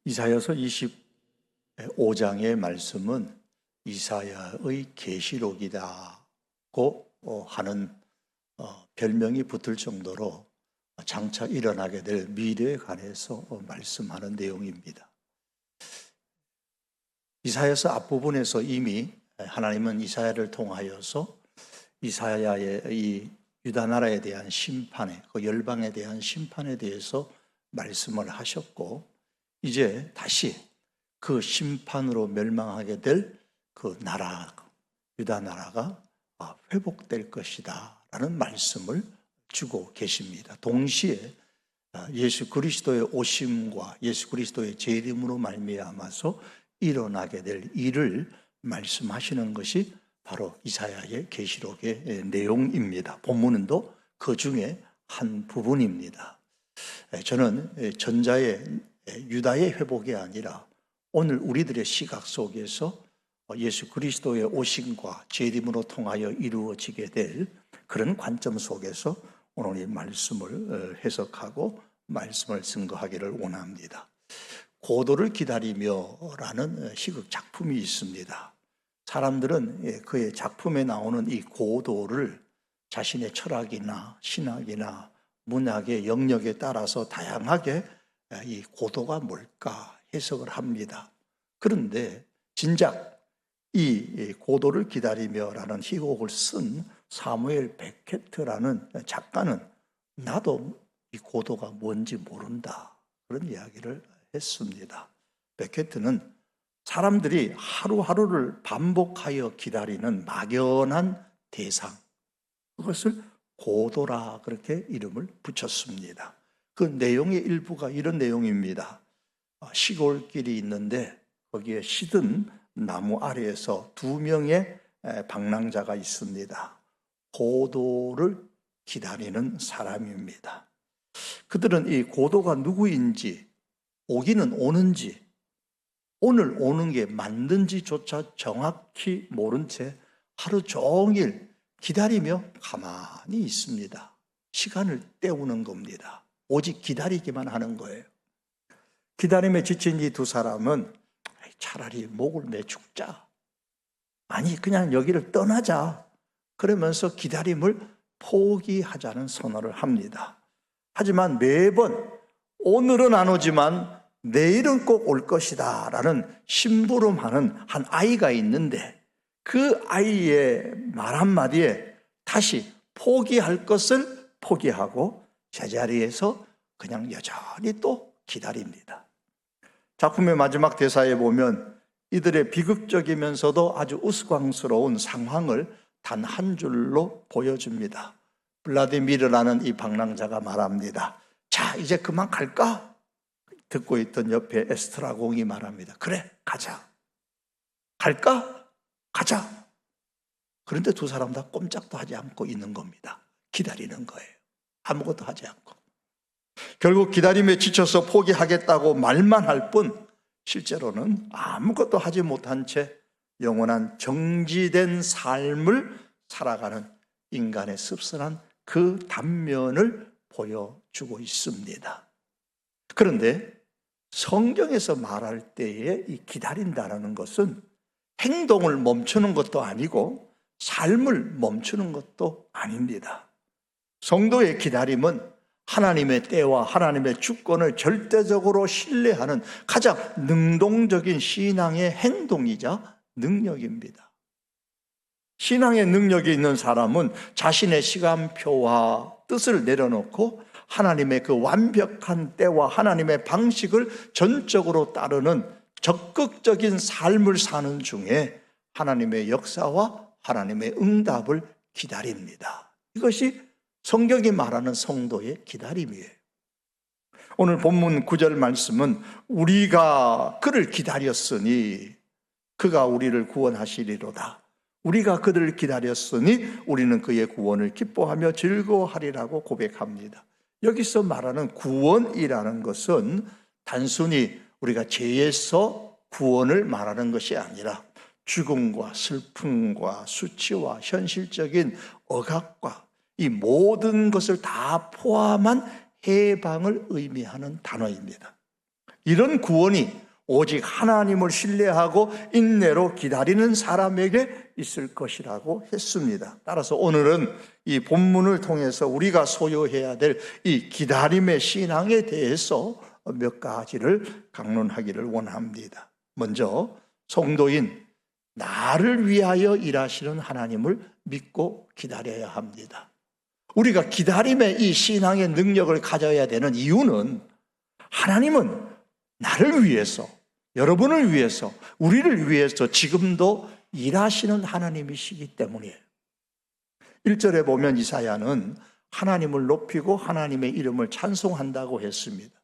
이사야서 25장의 말씀은 이사야의 계시록이라고 하는 별명이 붙을 정도로 장차 일어나게 될 미래에 관해서 말씀하는 내용입니다. 이사야서 앞부분에서 이미 하나님은 이사야를 통하여서 이사야의 이 유다 나라에 대한 심판에, 그 열방에 대한 심판에 대해서 말씀을 하셨고, 이제 다시 그 심판으로 멸망하게 될 그 나라, 유다 나라가 회복될 것이다 라는 말씀을 주고 계십니다. 동시에 예수 그리스도의 오심과 예수 그리스도의 재림으로 말미암아서 일어나게 될 일을 말씀하시는 것이 바로 이사야의 계시록의 내용입니다. 본문도 그 중에 한 부분입니다. 저는 전자의 유다의 회복이 아니라 오늘 우리들의 시각 속에서 예수 그리스도의 오심과 재림으로 통하여 이루어지게 될 그런 관점 속에서 오늘 이 말씀을 해석하고 말씀을 증거하기를 원합니다. 고도를 기다리며라는 희극 작품이 있습니다. 사람들은 그의 작품에 나오는 이 고도를 자신의 철학이나 신학이나 문학의 영역에 따라서 다양하게 이 고도가 뭘까 해석을 합니다. 그런데 진작 이 고도를 기다리며라는 희곡을 쓴 사무엘 베케트라는 작가는 나도 이 고도가 뭔지 모른다 그런 이야기를 했습니다. 베케트는 사람들이 하루하루를 반복하여 기다리는 막연한 대상, 그것을 고도라 그렇게 이름을 붙였습니다. 그 내용의 일부가 이런 내용입니다. 시골길이 있는데 거기에 시든 나무 아래에서 2명의 방랑자가 있습니다. 고도를 기다리는 사람입니다. 그들은 이 고도가 누구인지, 오기는 오는지, 오늘 오는 게 맞는지조차 정확히 모른 채 하루 종일 기다리며 가만히 있습니다. 시간을 때우는 겁니다. 오직 기다리기만 하는 거예요. 기다림에 지친 이 두 사람은 차라리 목을 내 죽자, 아니 그냥 여기를 떠나자 그러면서 기다림을 포기하자는 선언을 합니다. 하지만 매번 오늘은 안 오지만 내일은 꼭 올 것이다 라는 심부름하는 한 아이가 있는데, 그 아이의 말 한마디에 다시 포기할 것을 포기하고 제자리에서 그냥 여전히 또 기다립니다. 작품의 마지막 대사에 보면 이들의 비극적이면서도 아주 우스꽝스러운 상황을 단 한 줄로 보여줍니다. 블라디미르라는 이 방랑자가 말합니다. 자, 이제 그만 갈까? 듣고 있던 옆에 에스트라 공이 말합니다. 그래, 가자. 갈까? 가자. 그런데 두 사람 다 꼼짝도 하지 않고 있는 겁니다. 기다리는 거예요. 아무것도 하지 않고. 결국 기다림에 지쳐서 포기하겠다고 말만 할 뿐 실제로는 아무것도 하지 못한 채 영원한 정지된 삶을 살아가는 인간의 씁쓸한 그 단면을 보여주고 있습니다. 그런데 성경에서 말할 때에 이 기다린다는 것은 행동을 멈추는 것도 아니고 삶을 멈추는 것도 아닙니다. 성도의 기다림은 하나님의 때와 하나님의 주권을 절대적으로 신뢰하는 가장 능동적인 신앙의 행동이자 능력입니다. 신앙의 능력이 있는 사람은 자신의 시간표와 뜻을 내려놓고 하나님의 그 완벽한 때와 하나님의 방식을 전적으로 따르는 적극적인 삶을 사는 중에 하나님의 역사와 하나님의 응답을 기다립니다. 이것이 성경이 말하는 성도의 기다림이에요. 오늘 본문 9절 말씀은 우리가 그를 기다렸으니 그가 우리를 구원하시리로다. 우리가 그들을 기다렸으니 우리는 그의 구원을 기뻐하며 즐거워하리라고 고백합니다. 여기서 말하는 구원이라는 것은 단순히 우리가 죄에서 구원을 말하는 것이 아니라 죽음과 슬픔과 수치와 현실적인 억압과 이 모든 것을 다 포함한 해방을 의미하는 단어입니다. 이런 구원이 오직 하나님을 신뢰하고 인내로 기다리는 사람에게 있을 것이라고 했습니다. 따라서 오늘은 이 본문을 통해서 우리가 소유해야 될 이 기다림의 신앙에 대해서 몇 가지를 강론하기를 원합니다. 먼저 성도인 나를 위하여 일하시는 하나님을 믿고 기다려야 합니다. 우리가 기다림의 이 신앙의 능력을 가져야 되는 이유는 하나님은 나를 위해서, 여러분을 위해서, 우리를 위해서 지금도 일하시는 하나님이시기 때문이에요. 1절에 보면 이사야는 하나님을 높이고 하나님의 이름을 찬송한다고 했습니다.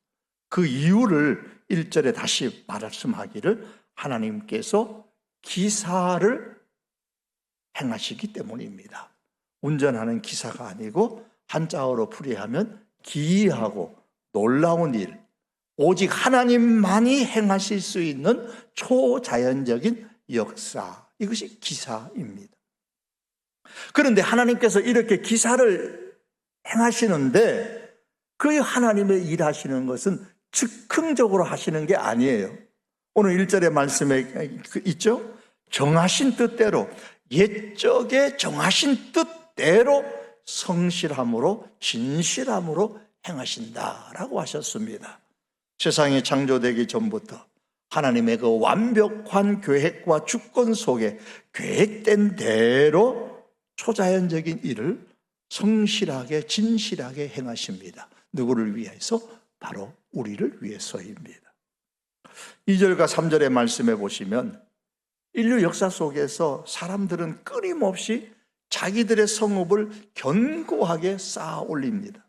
그 이유를 1절에 다시 말씀하기를 하나님께서 기사를 행하시기 때문입니다. 운전하는 기사가 아니고 한자어로 풀이하면 기이하고 놀라운 일, 오직 하나님만이 행하실 수 있는 초자연적인 역사, 이것이 기사입니다. 그런데 하나님께서 이렇게 기사를 행하시는데 그 하나님의 일하시는 것은 즉흥적으로 하시는 게 아니에요. 오늘 1절의 말씀에 있죠? 정하신 뜻대로, 옛적에 정하신 뜻대로 성실함으로, 진실함으로 행하신다라고 하셨습니다. 세상이 창조되기 전부터 하나님의 그 완벽한 계획과 주권 속에 계획된 대로 초자연적인 일을 성실하게, 진실하게 행하십니다. 누구를 위해서? 바로 우리를 위해서입니다. 2절과 3절의 말씀에 보시면 인류 역사 속에서 사람들은 끊임없이 자기들의 성읍을 견고하게 쌓아 올립니다.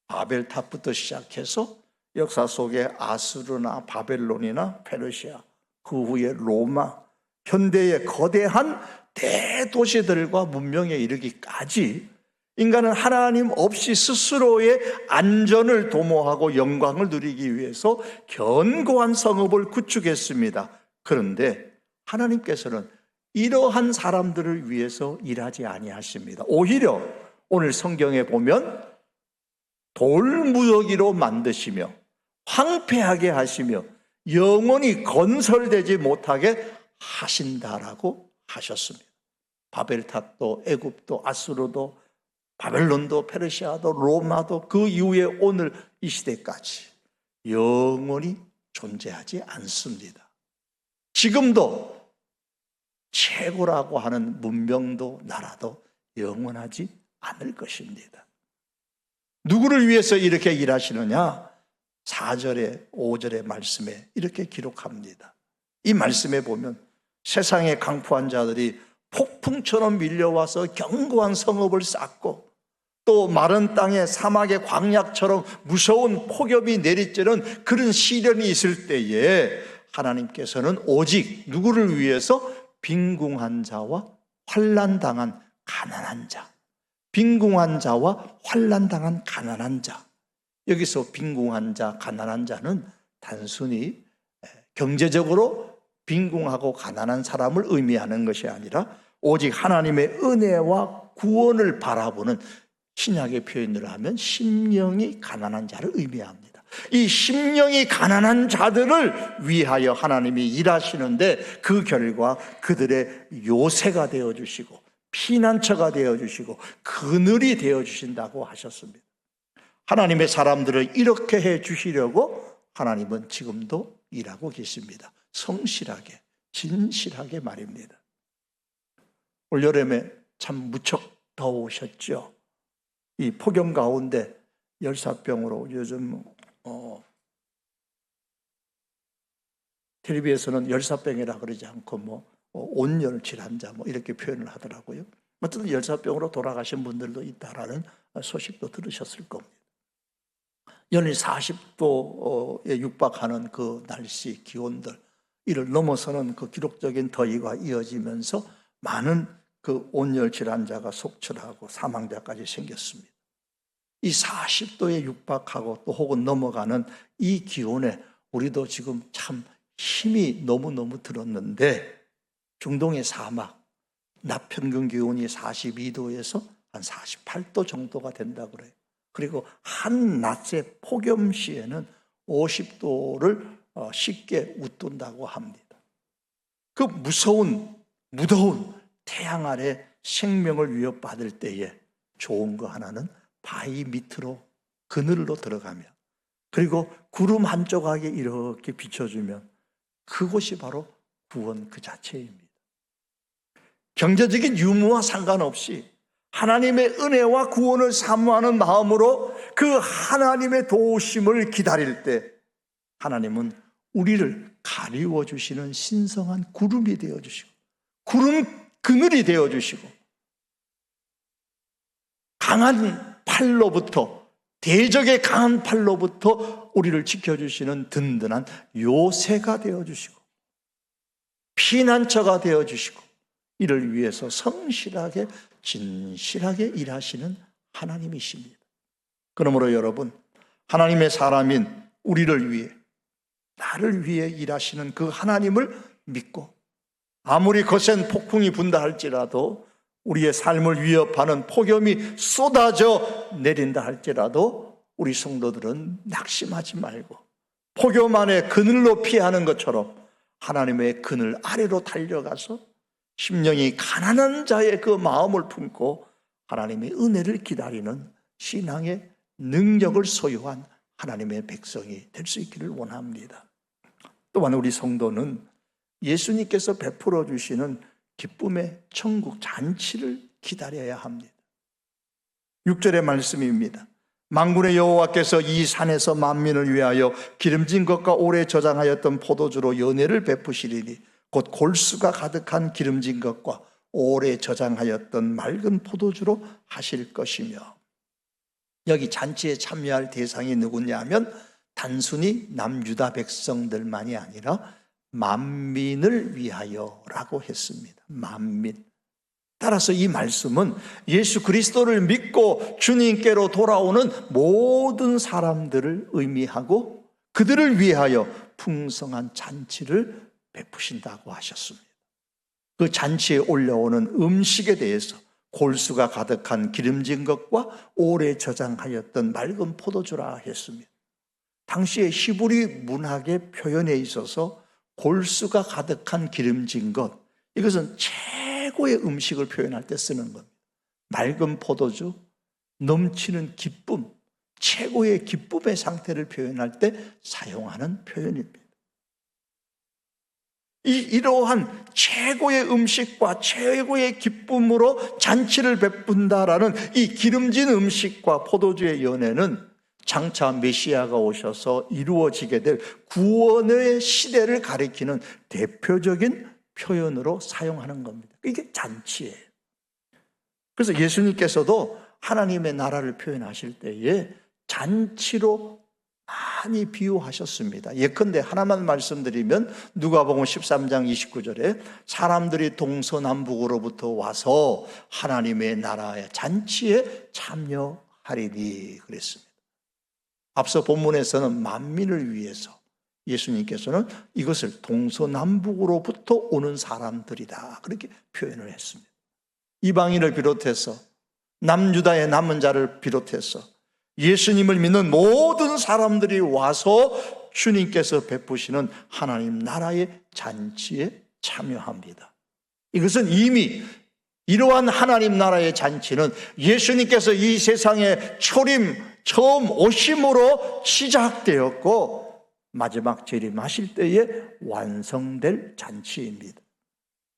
바벨탑부터 시작해서 역사 속에 아수르나 바벨론이나 페르시아, 그 후에 로마, 현대의 거대한 대도시들과 문명에 이르기까지 인간은 하나님 없이 스스로의 안전을 도모하고 영광을 누리기 위해서 견고한 성읍을 구축했습니다. 그런데 하나님께서는 이러한 사람들을 위해서 일하지 아니하십니다. 오히려 오늘 성경에 보면 돌무더기로 만드시며 황폐하게 하시며 영원히 건설되지 못하게 하신다라고 하셨습니다. 바벨탑도 애굽도 아수르도 바벨론도 페르시아도 로마도 그 이후에 오늘 이 시대까지 영원히 존재하지 않습니다. 지금도 최고라고 하는 문명도 나라도 영원하지 않을 것입니다. 누구를 위해서 이렇게 일하시느냐? 4절에 5절의 말씀에 이렇게 기록합니다. 이 말씀에 보면 세상의 강포한 자들이 폭풍처럼 밀려와서 견고한 성읍을 쌓고 또 마른 땅에 사막의 광약처럼 무서운 폭염이 내리쬐는 그런 시련이 있을 때에 하나님께서는 오직 누구를 위해서? 빈궁한 자와 환난당한 가난한 자, 빈궁한 자와 환난당한 가난한 자. 여기서 빈궁한 자, 가난한 자는 단순히 경제적으로 빈궁하고 가난한 사람을 의미하는 것이 아니라 오직 하나님의 은혜와 구원을 바라보는 신약의 표현을 하면 심령이 가난한 자를 의미합니다. 이 심령이 가난한 자들을 위하여 하나님이 일하시는데 그 결과 그들의 요새가 되어주시고 피난처가 되어주시고 그늘이 되어주신다고 하셨습니다. 하나님의 사람들을 이렇게 해주시려고 하나님은 지금도 일하고 계십니다. 성실하게, 진실하게 말입니다. 올 여름에 참 무척 더우셨죠. 이 폭염 가운데 열사병으로 요즘 텔레비에서는 열사병이라 그러지 않고 온열 질환자 이렇게 표현을 하더라고요. 어쨌든 열사병으로 돌아가신 분들도 있다라는 소식도 들으셨을 겁니다. 연일 40도에 육박하는 그 날씨 기온들, 이를 넘어서는 그 기록적인 더위가 이어지면서 많은 그 온열 질환자가 속출하고 사망자까지 생겼습니다. 이 40도에 육박하고 또 혹은 넘어가는 이 기온에 우리도 지금 참 힘이 너무너무 들었는데 중동의 사막, 낮 평균 기온이 42도에서 한 48도 정도가 된다고 그래요. 그리고 한 낮의 폭염 시에는 50도를 쉽게 웃돈다고 합니다. 그 무서운 무더운 태양 아래 생명을 위협받을 때에 좋은 거 하나는 바위 밑으로 그늘로 들어가면, 그리고 구름 한 조각에 이렇게 비춰주면 그곳이 바로 구원 그 자체입니다. 경제적인 유무와 상관없이 하나님의 은혜와 구원을 사모하는 마음으로 그 하나님의 도우심을 기다릴 때 하나님은 우리를 가리워 주시는 신성한 구름이 되어주시고, 구름 그늘이 되어주시고, 강한 팔로부터, 대적의 강한 팔로부터 우리를 지켜주시는 든든한 요새가 되어주시고, 피난처가 되어주시고, 이를 위해서 성실하게 진실하게 일하시는 하나님이십니다. 그러므로 여러분, 하나님의 사람인 우리를 위해, 나를 위해 일하시는 그 하나님을 믿고, 아무리 거센 폭풍이 분다 할지라도, 우리의 삶을 위협하는 폭염이 쏟아져 내린다 할지라도 우리 성도들은 낙심하지 말고 폭염 안에 그늘로 피하는 것처럼 하나님의 그늘 아래로 달려가서 심령이 가난한 자의 그 마음을 품고 하나님의 은혜를 기다리는 신앙의 능력을 소유한 하나님의 백성이 될 수 있기를 원합니다. 또한 우리 성도는 예수님께서 베풀어 주시는 기쁨의 천국 잔치를 기다려야 합니다. 6절의 말씀입니다. 만군의 여호와께서 이 산에서 만민을 위하여 기름진 것과 오래 저장하였던 포도주로 연회를 베푸시리니 곧 골수가 가득한 기름진 것과 오래 저장하였던 맑은 포도주로 하실 것이며, 여기 잔치에 참여할 대상이 누구냐 하면 단순히 남유다 백성들만이 아니라 만민을 위하여라고 했습니다. 만민. 따라서 이 말씀은 예수 그리스도를 믿고 주님께로 돌아오는 모든 사람들을 의미하고 그들을 위하여 풍성한 잔치를 베푸신다고 하셨습니다. 그 잔치에 올려오는 음식에 대해서 골수가 가득한 기름진 것과 오래 저장하였던 맑은 포도주라 했습니다. 당시의 히브리 문학의 표현에 있어서 골수가 가득한 기름진 것, 이것은 최고의 음식을 표현할 때 쓰는 겁니다. 맑은 포도주, 넘치는 기쁨, 최고의 기쁨의 상태를 표현할 때 사용하는 표현입니다. 이러한 최고의 음식과 최고의 기쁨으로 잔치를 베푼다라는 이 기름진 음식과 포도주의 연회는 장차 메시아가 오셔서 이루어지게 될 구원의 시대를 가리키는 대표적인 표현으로 사용하는 겁니다. 이게 잔치예요. 그래서 예수님께서도 하나님의 나라를 표현하실 때에 잔치로 많이 비유하셨습니다. 예컨대 하나만 말씀드리면 누가복음 13장 29절에 사람들이 동서남북으로부터 와서 하나님의 나라의 잔치에 참여하리니 그랬습니다. 앞서 본문에서는 만민을 위해서 예수님께서는 이것을 동서남북으로부터 오는 사람들이다 그렇게 표현을 했습니다. 이방인을 비롯해서 남유다의 남은 자를 비롯해서 예수님을 믿는 모든 사람들이 와서 주님께서 베푸시는 하나님 나라의 잔치에 참여합니다. 이것은 이미 이러한 하나님 나라의 잔치는 예수님께서 이 세상에 처음 오심으로 시작되었고 마지막 재림하실 때에 완성될 잔치입니다.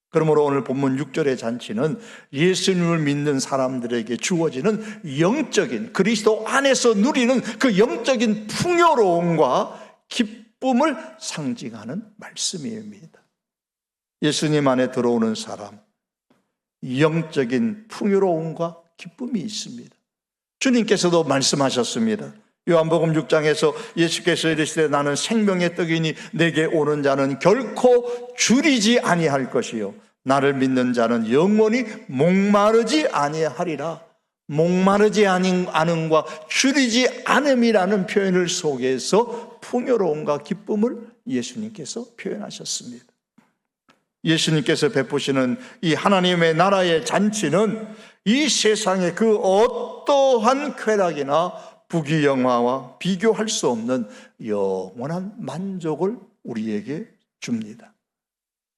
그러므로 오늘 본문 6절의 잔치는 예수님을 믿는 사람들에게 주어지는 영적인, 그리스도 안에서 누리는 그 영적인 풍요로움과 기쁨을 상징하는 말씀입니다. 예수님 안에 들어오는 사람, 영적인 풍요로움과 기쁨이 있습니다. 주님께서도 말씀하셨습니다. 요한복음 6장에서 예수께서 이르시되 나는 생명의 떡이니 내게 오는 자는 결코 줄이지 아니할 것이요 나를 믿는 자는 영원히 목마르지 아니하리라. 목마르지 않음과 줄이지 않음이라는 표현을 속에서 풍요로움과 기쁨을 예수님께서 표현하셨습니다. 예수님께서 베푸시는 이 하나님의 나라의 잔치는 이 세상의 그 어떠한 쾌락이나 부귀영화와 비교할 수 없는 영원한 만족을 우리에게 줍니다.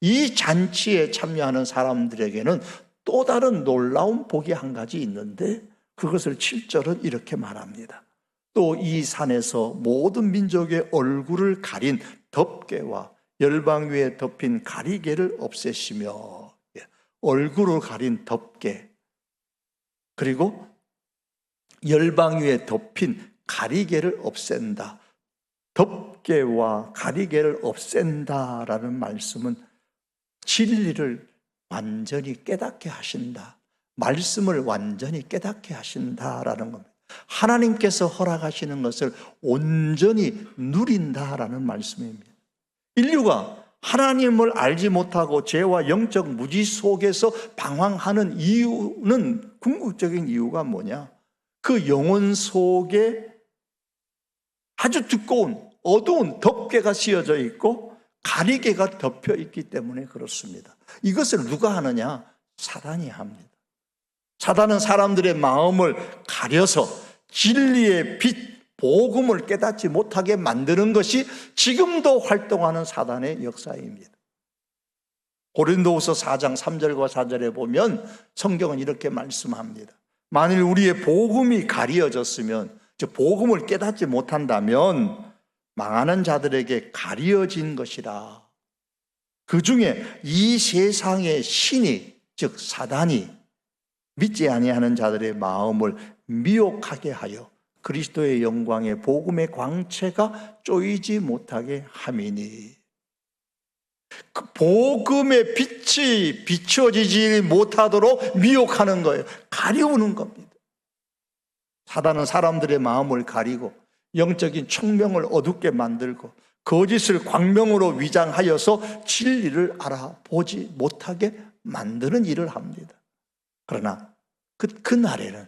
이 잔치에 참여하는 사람들에게는 또 다른 놀라운 복이 한 가지 있는데 그것을 7절은 이렇게 말합니다. 또 이 산에서 모든 민족의 얼굴을 가린 덮개와 열방 위에 덮인 가리개를 없애시며, 얼굴을 가린 덮개 그리고 열방 위에 덮인 가리개를 없앤다. 덮개와 가리개를 없앤다라는 말씀은 진리를 완전히 깨닫게 하신다. 말씀을 완전히 깨닫게 하신다라는 겁니다. 하나님께서 허락하시는 것을 온전히 누린다라는 말씀입니다. 인류가 하나님을 알지 못하고 죄와 영적 무지 속에서 방황하는 이유는, 궁극적인 이유가 뭐냐? 그 영혼 속에 아주 두꺼운 어두운 덮개가 씌어져 있고 가리개가 덮여 있기 때문에 그렇습니다. 이것을 누가 하느냐? 사단이 합니다. 사단은 사람들의 마음을 가려서 진리의 빛, 복음을 깨닫지 못하게 만드는 것이 지금도 활동하는 사단의 역사입니다. 고린도후서 4장 3절과 4절에 보면 성경은 이렇게 말씀합니다. 만일 우리의 복음이 가리어졌으면, 즉 복음을 깨닫지 못한다면 망하는 자들에게 가리어진 것이라. 그 중에 이 세상의 신이, 즉 사단이 믿지 아니하는 자들의 마음을 미혹하게 하여 그리스도의 영광의 복음의 광채가 쪼이지 못하게 함이니, 그 복음의 빛이 비춰지지 못하도록 미혹하는 거예요. 가리우는 겁니다. 사단은 사람들의 마음을 가리고 영적인 총명을 어둡게 만들고 거짓을 광명으로 위장하여서 진리를 알아보지 못하게 만드는 일을 합니다. 그러나 그 날에는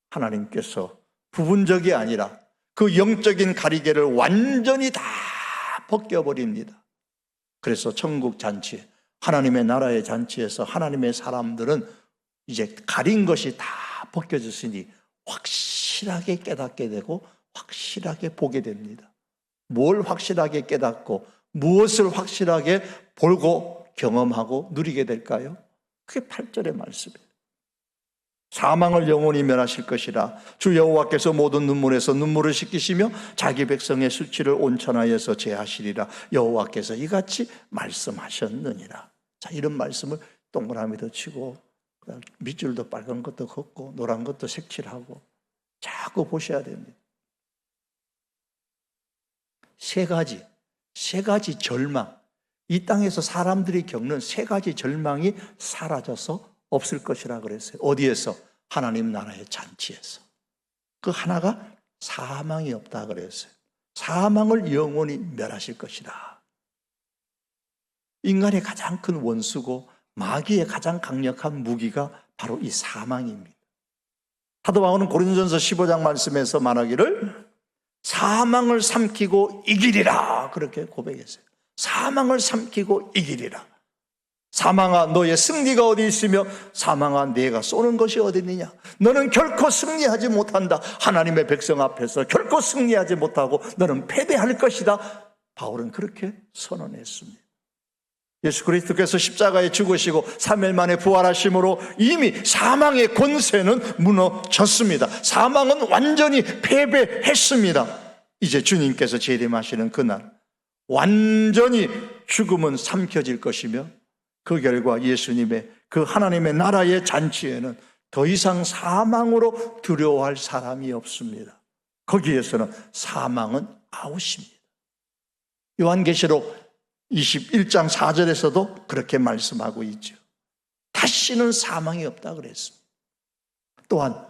하나님께서 부분적이 아니라 그 영적인 가리개를 완전히 다 벗겨버립니다. 그래서 천국 잔치, 하나님의 나라의 잔치에서 하나님의 사람들은 이제 가린 것이 다 벗겨졌으니 확실하게 깨닫게 되고 확실하게 보게 됩니다. 뭘 확실하게 깨닫고 무엇을 확실하게 보고 경험하고 누리게 될까요? 그게 8절의 말씀이에요. 사망을 영원히 멸하실 것이라. 주 여호와께서 모든 눈물에서 눈물을 씻기시며 자기 백성의 수치를 온천하여서 제하시리라. 여호와께서 이같이 말씀하셨느니라. 자, 이런 말씀을 동그라미도 치고 밑줄도 빨간 것도 긋고 노란 것도 색칠하고 자꾸 보셔야 됩니다. 세 가지 절망, 이 땅에서 사람들이 겪는 세 가지 절망이 사라져서 없을 것이라 그랬어요. 어디에서? 하나님 나라의 잔치에서. 그 하나가 사망이 없다 그랬어요. 사망을 영원히 멸하실 것이다. 인간의 가장 큰 원수고 마귀의 가장 강력한 무기가 바로 이 사망입니다. 사도 바울은 고린도전서 15장 말씀에서 말하기를 사망을 삼키고 이기리라 그렇게 고백했어요. 사망을 삼키고 이기리라. 사망아 너의 승리가 어디 있으며 사망아 내가 쏘는 것이 어디 있느냐. 너는 결코 승리하지 못한다. 하나님의 백성 앞에서 결코 승리하지 못하고 너는 패배할 것이다. 바울은 그렇게 선언했습니다. 예수 그리스도께서 십자가에 죽으시고 3일 만에 부활하심으로 이미 사망의 권세는 무너졌습니다. 사망은 완전히 패배했습니다. 이제 주님께서 재림하시는 그날 완전히 죽음은 삼켜질 것이며 그 결과 예수님의 그 하나님의 나라의 잔치에는 더 이상 사망으로 두려워할 사람이 없습니다. 거기에서는 사망은 아웃입니다. 요한계시록 21장 4절에서도 그렇게 말씀하고 있죠. 다시는 사망이 없다 그랬습니다. 또한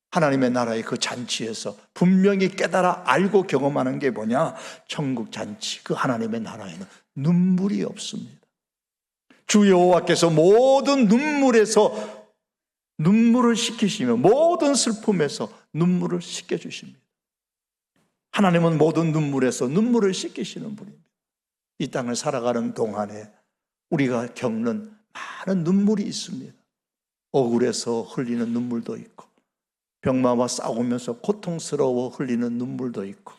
하나님의 나라의 그 잔치에서 분명히 깨달아 알고 경험하는 게 뭐냐? 천국 잔치, 그 하나님의 나라에는 눈물이 없습니다. 주 여호와께서 모든 눈물에서 눈물을 씻기시며 모든 슬픔에서 눈물을 씻겨주십니다. 하나님은 모든 눈물에서 눈물을 씻기시는 분입니다. 이 땅을 살아가는 동안에 우리가 겪는 많은 눈물이 있습니다. 억울해서 흘리는 눈물도 있고 병마와 싸우면서 고통스러워 흘리는 눈물도 있고,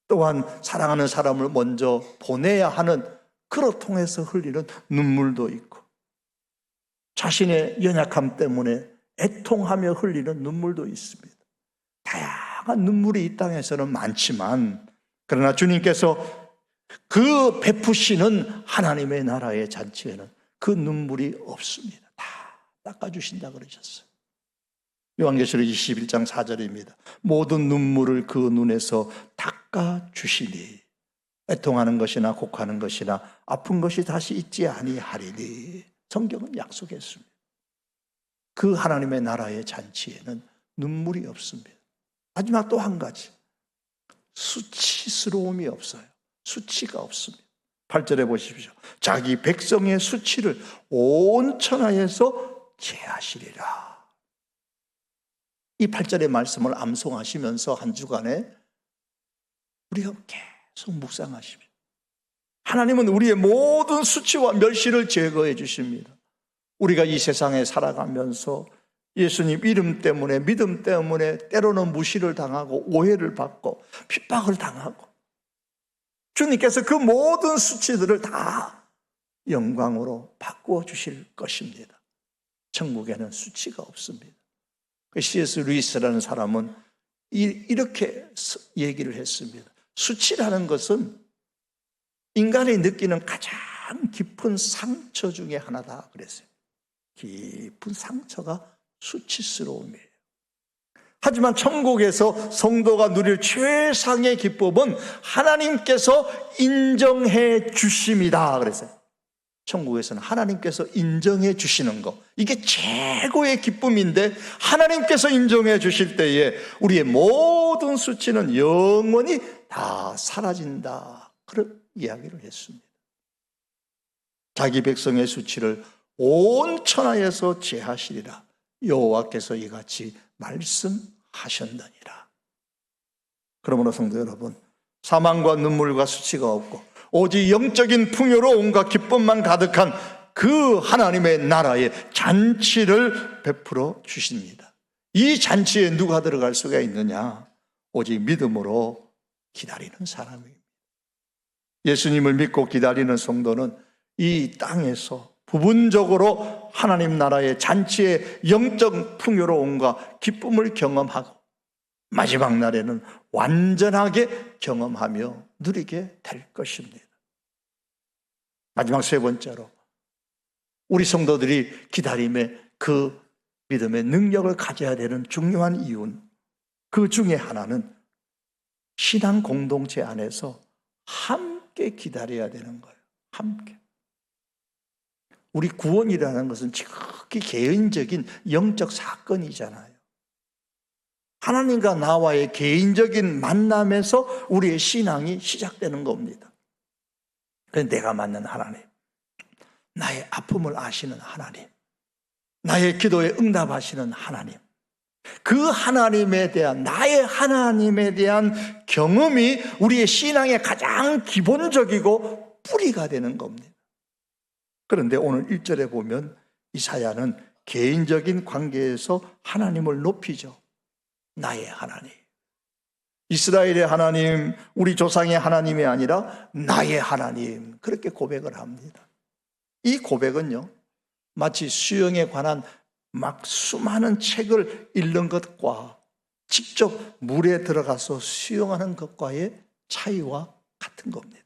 또한 사랑하는 사람을 먼저 보내야 하는 그로 통해서 흘리는 눈물도 있고, 자신의 연약함 때문에 애통하며 흘리는 눈물도 있습니다. 다양한 눈물이 이 땅에서는 많지만, 그러나 주님께서 그 베푸시는 하나님의 나라의 잔치에는 그 눈물이 없습니다. 다 닦아주신다 그러셨어요. 요한계시록 21장 4절입니다. 모든 눈물을 그 눈에서 닦아주시니 애통하는 것이나 곡하는 것이나 아픈 것이 다시 있지 아니하리니. 성경은 약속했습니다. 그 하나님의 나라의 잔치에는 눈물이 없습니다. 마지막 또 한 가지, 수치스러움이 없어요. 수치가 없습니다. 8절에 보십시오. 자기 백성의 수치를 온 천하에서 제하시리라. 이 8절의 말씀을 암송하시면서 한 주간에 우리가 계속 묵상하십시오. 하나님은 우리의 모든 수치와 멸시를 제거해 주십니다. 우리가 이 세상에 살아가면서 예수님 이름 때문에, 믿음 때문에 때로는 무시를 당하고 오해를 받고 핍박을 당하고, 주님께서 그 모든 수치들을 다 영광으로 바꾸어 주실 것입니다. 천국에는 수치가 없습니다. C.S. 루이스라는 사람은 이렇게 얘기를 했습니다. 수치라는 것은 인간이 느끼는 가장 깊은 상처 중에 하나다 그랬어요. 깊은 상처가 수치스러움이에요. 하지만 천국에서 성도가 누릴 최상의 기쁨은 하나님께서 인정해 주심이다 그랬어요. 천국에서는 하나님께서 인정해 주시는 것, 이게 최고의 기쁨인데, 하나님께서 인정해 주실 때에 우리의 모든 수치는 영원히 다 사라진다, 그런 이야기를 했습니다. 자기 백성의 수치를 온 천하에서 제하시리라 여호와께서 이같이 말씀하셨느니라. 그러므로 성도 여러분, 사망과 눈물과 수치가 없고 오직 영적인 풍요로 온갖 기쁨만 가득한 그 하나님의 나라의 잔치를 베풀어 주십니다. 이 잔치에 누가 들어갈 수가 있느냐? 오직 믿음으로 기다리는 사람입니다. 예수님을 믿고 기다리는 성도는 이 땅에서 부분적으로 하나님 나라의 잔치의 영적 풍요로움과 기쁨을 경험하고 마지막 날에는 완전하게 경험하며 누리게 될 것입니다. 마지막 세 번째로, 우리 성도들이 기다림의 그 믿음의 능력을 가져야 되는 중요한 이유는, 그 중에 하나는 신앙 공동체 안에서 함께 기다려야 되는 거예요. 함께. 우리 구원이라는 것은 지극히 개인적인 영적 사건이잖아요. 하나님과 나와의 개인적인 만남에서 우리의 신앙이 시작되는 겁니다. 내가 만난 하나님, 나의 아픔을 아시는 하나님, 나의 기도에 응답하시는 하나님, 그 하나님에 대한, 나의 하나님에 대한 경험이 우리의 신앙의 가장 기본적이고 뿌리가 되는 겁니다. 그런데 오늘 1절에 보면 이사야는 개인적인 관계에서 하나님을 높이죠. 나의 하나님, 이스라엘의 하나님, 우리 조상의 하나님이 아니라 나의 하나님, 그렇게 고백을 합니다. 이 고백은요, 마치 수영에 관한 막 수많은 책을 읽는 것과 직접 물에 들어가서 수영하는 것과의 차이와 같은 겁니다.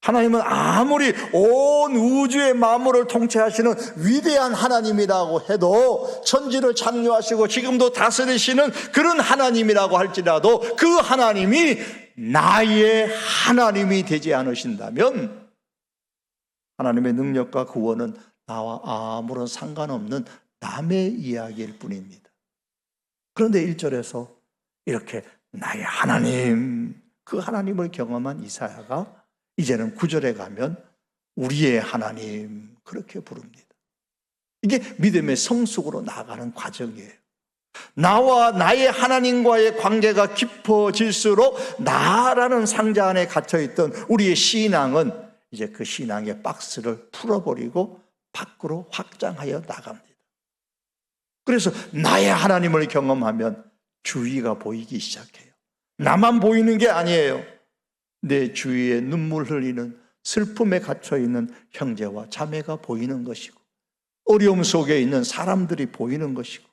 하나님은 아무리 온 우주의 만물을 통치하시는 위대한 하나님이라고 해도, 천지를 창조하시고 지금도 다스리시는 그런 하나님이라고 할지라도, 그 하나님이 나의 하나님이 되지 않으신다면 하나님의 능력과 구원은 나와 아무런 상관없는 남의 이야기일 뿐입니다. 그런데 1절에서 이렇게 나의 하나님, 그 하나님을 경험한 이사야가 이제는 9절에 가면 우리의 하나님, 그렇게 부릅니다. 이게 믿음의 성숙으로 나아가는 과정이에요. 나와 나의 하나님과의 관계가 깊어질수록 나라는 상자 안에 갇혀있던 우리의 신앙은 이제 그 신앙의 박스를 풀어버리고 밖으로 확장하여 나갑니다. 그래서 나의 하나님을 경험하면 주위가 보이기 시작해요. 나만 보이는 게 아니에요. 내 주위에 눈물 흘리는, 슬픔에 갇혀있는 형제와 자매가 보이는 것이고, 어려움 속에 있는 사람들이 보이는 것이고,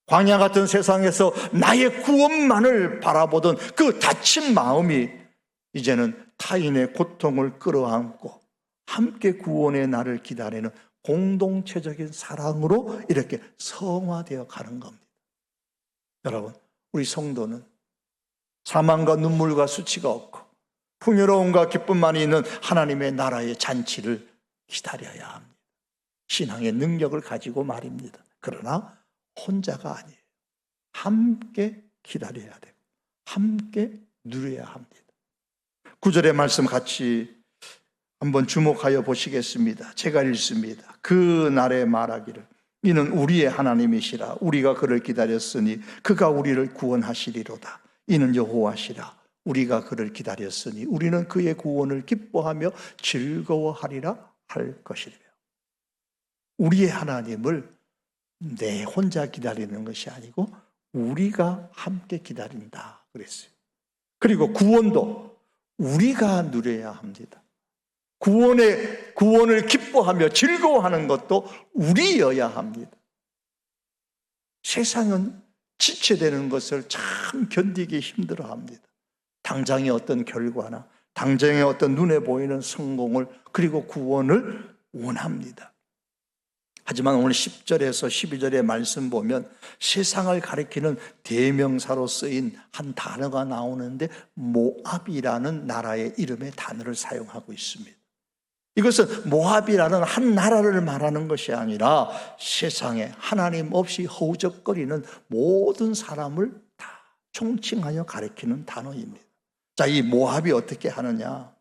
광야 같은 세상에서 나의 구원만을 바라보던 그 다친 마음이 이제는 타인의 고통을 끌어안고 함께 구원의 날을 기다리는 공동체적인 사랑으로 이렇게 성화되어 가는 겁니다. 여러분, 우리 성도는 사망과 눈물과 수치가 없고 풍요로움과 기쁨만이 있는 하나님의 나라의 잔치를 기다려야 합니다. 신앙의 능력을 가지고 말입니다. 그러나 혼자가 아니에요. 함께 기다려야 되고 함께 누려야 합니다. 9절의 말씀 같이 한번 주목하여 보시겠습니다. 제가 읽습니다. 그 날에 말하기를 이는 우리의 하나님이시라. 우리가 그를 기다렸으니 그가 우리를 구원하시리로다. 이는 여호와시라. 우리가 그를 기다렸으니 우리는 그의 구원을 기뻐하며 즐거워하리라 할 것이래요. 우리의 하나님을 내 혼자 기다리는 것이 아니고 우리가 함께 기다린다 그랬어요. 그리고 구원도 우리가 누려야 합니다. 구원을 기뻐하며 즐거워하는 것도 우리여야 합니다. 세상은 지체되는 것을 참 견디기 힘들어합니다. 당장의 어떤 결과나 당장의 어떤 눈에 보이는 성공을 그리고 구원을 원합니다. 하지만 오늘 10절에서 12절의 말씀 보면 세상을 가리키는 대명사로 쓰인 한 단어가 나오는데 모압이라는 나라의 이름의 단어를 사용하고 있습니다. 이것은 모압이라는 한 나라를 말하는 것이 아니라 세상에 하나님 없이 허우적거리는 모든 사람을 다 총칭하여 가리키는 단어입니다. 자, 이 모압이 어떻게 하느냐?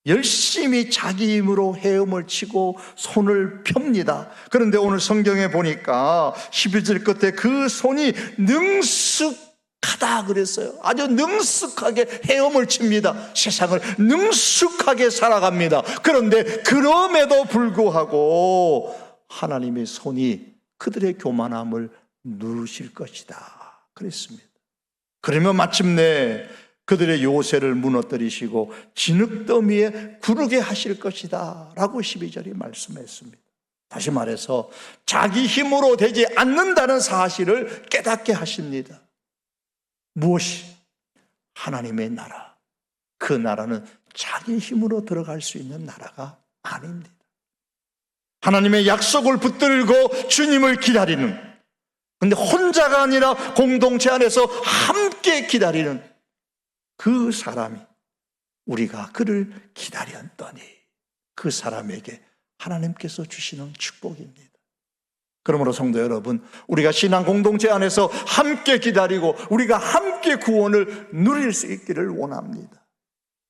열심히 자기 힘으로 헤엄을 치고 손을 펴니다. 그런데 오늘 성경에 보니까 11절 끝에 그 손이 능숙하다 그랬어요. 아주 능숙하게 헤엄을 칩니다. 세상을 능숙하게 살아갑니다. 그런데 그럼에도 불구하고 하나님의 손이 그들의 교만함을 누르실 것이다 그랬습니다. 그러면 마침내 그들의 요새를 무너뜨리시고 진흙더미에 구르게 하실 것이다 라고 12절이 말씀했습니다. 다시 말해서 자기 힘으로 되지 않는다는 사실을 깨닫게 하십니다. 무엇이? 하나님의 나라. 그 나라는 자기 힘으로 들어갈 수 있는 나라가 아닙니다. 하나님의 약속을 붙들고 주님을 기다리는, 근데 혼자가 아니라 공동체 안에서 함께 기다리는 그 사람이, 우리가 그를 기다렸더니 그 사람에게 하나님께서 주시는 축복입니다. 그러므로 성도 여러분, 우리가 신앙 공동체 안에서 함께 기다리고 우리가 함께 구원을 누릴 수 있기를 원합니다.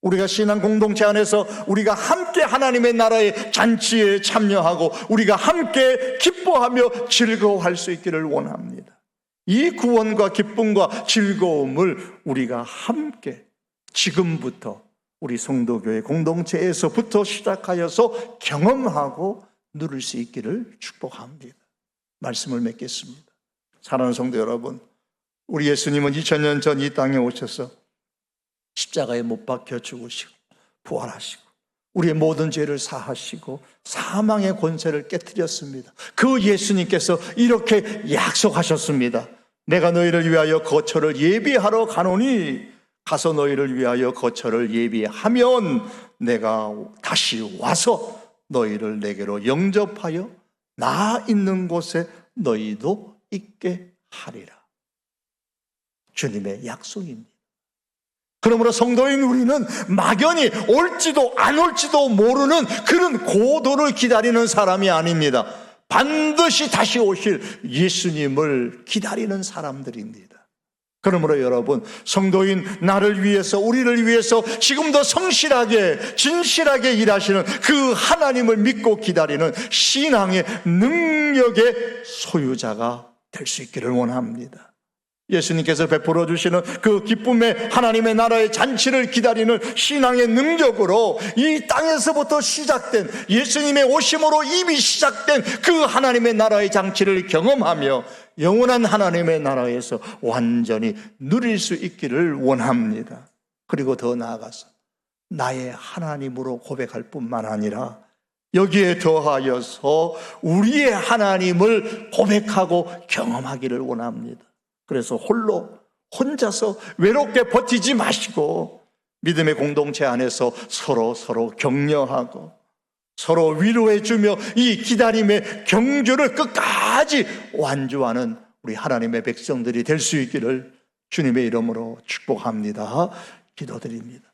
우리가 신앙 공동체 안에서 우리가 함께 하나님의 나라의 잔치에 참여하고 우리가 함께 기뻐하며 즐거워할 수 있기를 원합니다. 이 구원과 기쁨과 즐거움을 우리가 함께 지금부터 우리 성도교회 공동체에서부터 시작하여서 경험하고 누릴 수 있기를 축복합니다. 말씀을 맺겠습니다. 사랑하는 성도 여러분, 우리 예수님은 2000년 전 이 땅에 오셔서 십자가에 못 박혀 죽으시고 부활하시고 우리의 모든 죄를 사하시고 사망의 권세를 깨뜨렸습니다. 그 예수님께서 이렇게 약속하셨습니다. 내가 너희를 위하여 거처를 예비하러 가노니 가서 너희를 위하여 거처를 예비하면 내가 다시 와서 너희를 내게로 영접하여 나 있는 곳에 너희도 있게 하리라. 주님의 약속입니다. 그러므로 성도인 우리는 막연히 올지도 안 올지도 모르는 그런 고도를 기다리는 사람이 아닙니다. 반드시 다시 오실 예수님을 기다리는 사람들입니다. 그러므로 여러분, 성도인 나를 위해서, 우리를 위해서 지금도 성실하게 진실하게 일하시는 그 하나님을 믿고 기다리는 신앙의 능력의 소유자가 될 수 있기를 원합니다. 예수님께서 베풀어 주시는 그 기쁨의 하나님의 나라의 잔치를 기다리는 신앙의 능력으로 이 땅에서부터 시작된, 예수님의 오심으로 이미 시작된 그 하나님의 나라의 잔치를 경험하며 영원한 하나님의 나라에서 완전히 누릴 수 있기를 원합니다. 그리고 더 나아가서 나의 하나님으로 고백할 뿐만 아니라 여기에 더하여서 우리의 하나님을 고백하고 경험하기를 원합니다. 그래서 혼자서 외롭게 버티지 마시고 믿음의 공동체 안에서 서로 격려하고 서로 위로해주며 이 기다림의 경주를 끝까지 완주하는 우리 하나님의 백성들이 될 수 있기를 주님의 이름으로 축복합니다. 기도드립니다.